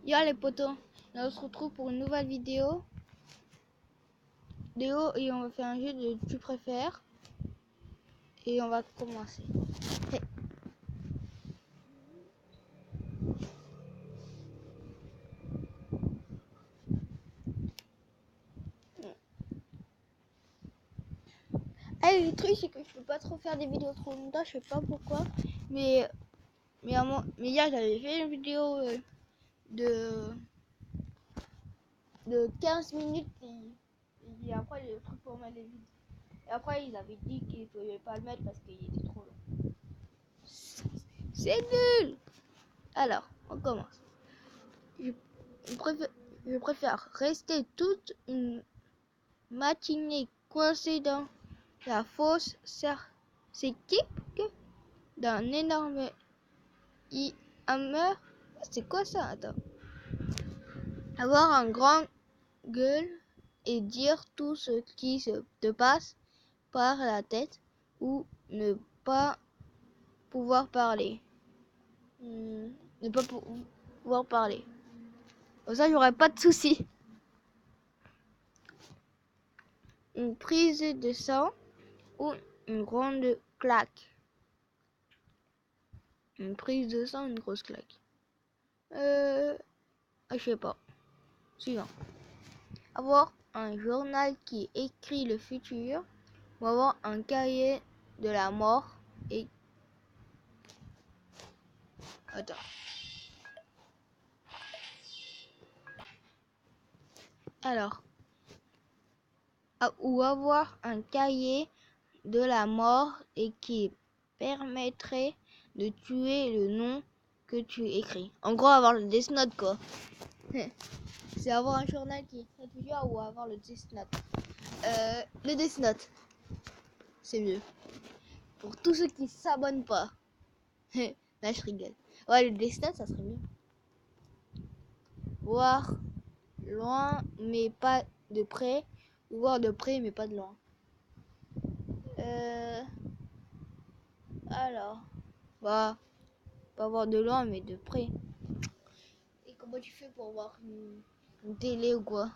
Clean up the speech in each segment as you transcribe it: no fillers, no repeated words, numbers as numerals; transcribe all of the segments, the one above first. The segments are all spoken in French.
Yo les potos, là on se retrouve pour une nouvelle vidéo. Et on va faire un jeu de tu préfères. Et on va commencer. Hey. Le truc c'est que je peux pas trop faire des vidéos trop longtemps, je sais pas pourquoi. Mais hier j'avais fait une vidéo de 15 minutes et après le truc pour mettre les vidéos. Et après ils avaient dit qu'ils pouvaient pas le mettre parce qu'il était trop long. C'est nul. Alors, on commence. Je préfère rester toute une matinée coincée dans la fosse sceptique d'un énorme hammer. C'est quoi ça? Attends. Avoir un grand gueule et dire tout ce qui se te passe par la tête ou ne pas pouvoir parler. Ne pas pouvoir parler. Comme ça, j'aurais pas de soucis. Une prise de sang ou une grande claque. Une prise de sang, une grosse claque. Je sais pas. Suivant. Avoir un journal qui écrit le futur ou avoir un cahier de la mort et... Attends. Alors. Ou avoir un cahier de la mort et qui permettrait de tuer le nom que tu écris. En gros, avoir le Death Note, quoi. C'est avoir un journal qui écrit le futur ou avoir le Death Note. Le Death Note. C'est mieux. Pour tous ceux qui s'abonnent pas. Là, je rigole. Ouais, le Death Note, ça serait mieux. Voir loin, mais pas de près. Ou voir de près, mais pas de loin. Alors, bah, pas voir de loin, mais de près. Et comment tu fais pour voir une télé ou quoi?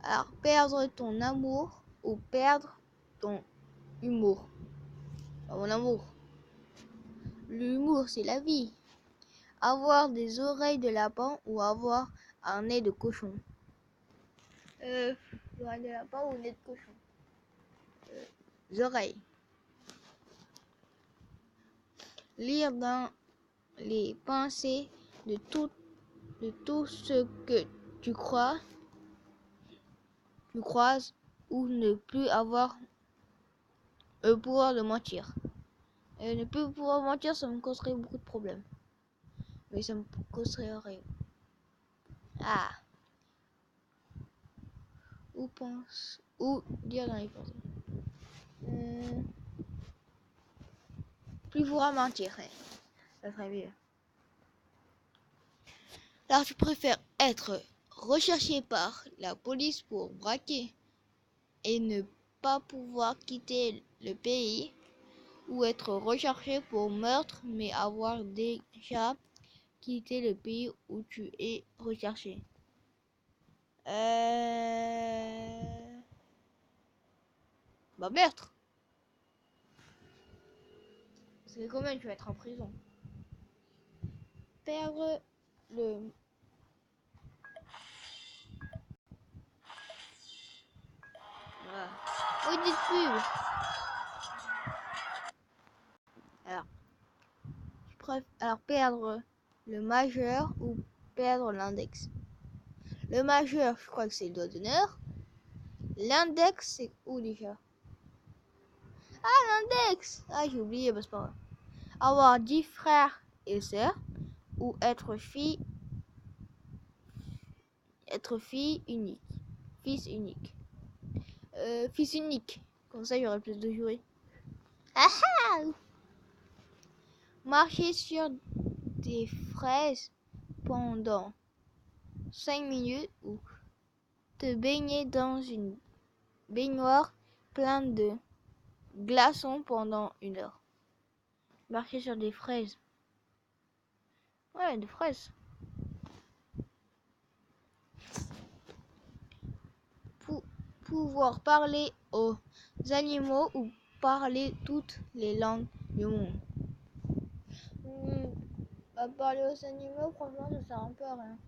Alors, perdre ton amour ou perdre ton humour. Mon amour. L'humour, c'est la vie. Avoir des oreilles de lapin ou avoir un nez de cochon. Oreilles de lapin ou nez de cochon. Oreilles. Lire dans les pensées de tout ce que tu croises ou ne plus avoir le pouvoir de mentir. Ne plus pouvoir mentir, ça me causerait beaucoup de problèmes. Mais ça me causerait rien. Ah. Ou dire dans les pensées. Plus pouvoir mentir, ça serait mieux. Alors tu préfères être recherché par la police pour braquer et ne pas pouvoir quitter le pays, ou être recherché pour meurtre mais avoir déjà quitté le pays où tu es recherché? Bah meurtre. C'est combien tu vas être en prison? Perdre le... Voilà. Oui, dites pub. Alors, perdre le majeur ou perdre l'index? Le majeur, je crois que c'est le doigt d'honneur. L'index, c'est où déjà? Ah, l'index! Ah, j'ai oublié, bah c'est pas grave. Avoir 10 frères et sœurs ou être fille unique. Fils unique. Fils unique. Comme ça, il y aurait plus de jouets. Ah ah! Marcher sur des fraises pendant 5 minutes ou te baigner dans une baignoire pleine de glaçons pendant 1 heure. Marcher sur des fraises. Ouais, des fraises. Pouvoir parler aux animaux ou parler toutes les langues du monde. Parler aux animaux, franchement, ça sert un peu à rien.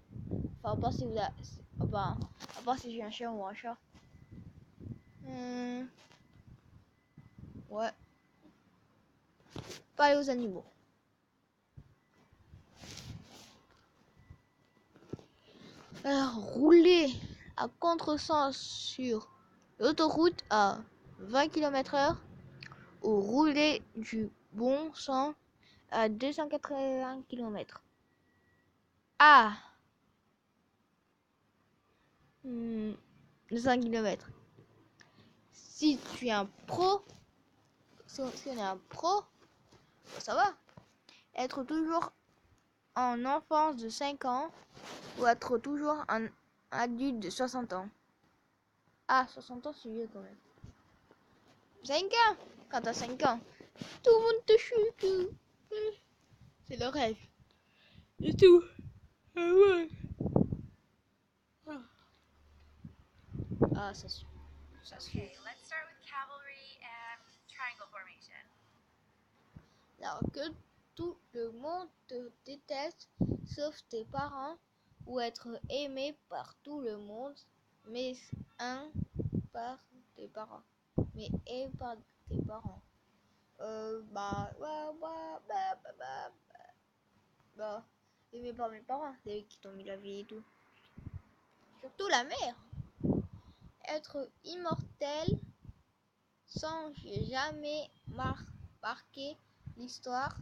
Enfin, à part si vous avez... Enfin, à part si j'ai un chien ou un chat. Ouais. Parler aux animaux. Alors, rouler à contresens sur l'autoroute à 20 km/h ou rouler du bon sens à 280 km. Ah 200 km. Si tu es un pro, si on est un pro, ça va. Être toujours en enfance de 5 ans ou être toujours un adulte de 60 ans. Ah, 60 ans, c'est vieux quand même. 5 ans. Quand t'as 5 ans, tout le monde te chute. C'est le rêve. Et tout. Ah ouais. Ah, ça suffit. Okay, let's start with cavalry and triangle formation. Alors que tout le monde te déteste, sauf tes parents, ou être aimé par tout le monde, mais par tes parents. Mais aimé par tes parents. Aimé par mes parents, c'est eux qui t'ont mis la vie et tout. Surtout la mère. Être immortel sans jamais marquer l'histoire.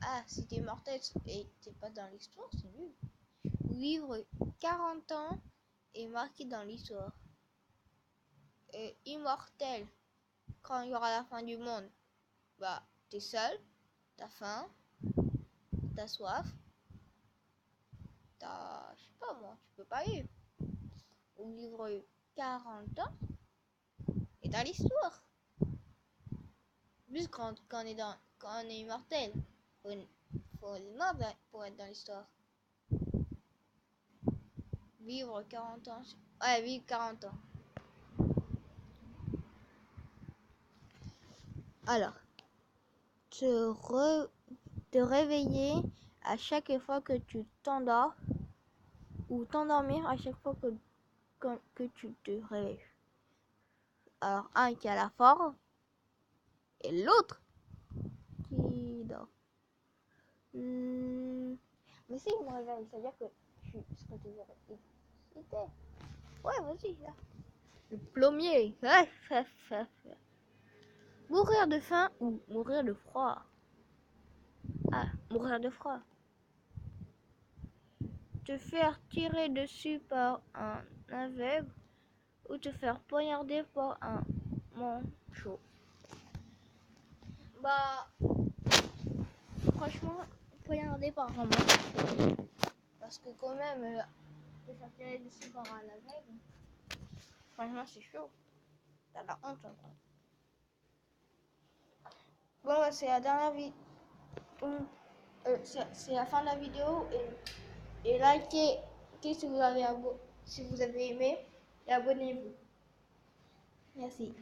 Ah, si t'es mortel et t'es pas dans l'histoire, c'est nul. Vivre 40 ans et marqué dans l'histoire. Immortel, quand il y aura la fin du monde, bah, t'es seul, t'as faim, t'as soif, je sais pas moi, tu peux pas vivre. Ou vivre 40 ans et dans l'histoire. Plus quand on est immortel, faut être mort pour être dans l'histoire. Vivre 40 ans. Ouais, vivre 40 ans. Alors, te réveiller à chaque fois que tu t'endors ou t'endormir à chaque fois que tu te réveilles. Alors, un qui a la forme et l'autre qui dort. Mais si je me réveille, c'est-à-dire que je serai toujours excité. Ouais, vas-y, là. Le plombier. Mourir de faim ou mourir de froid. Ah, mourir de froid. Te faire tirer dessus par un aveugle ou te faire poignarder par un manchot. Bah, franchement, poignarder par un manchot. Parce que quand même, te faire tirer dessus par un aveugle, franchement, c'est chaud. T'as la honte encore. Bon, bah, c'est la dernière vidéo. C'est la fin de la vidéo et likez si vous avez aimé et abonnez-vous. Merci.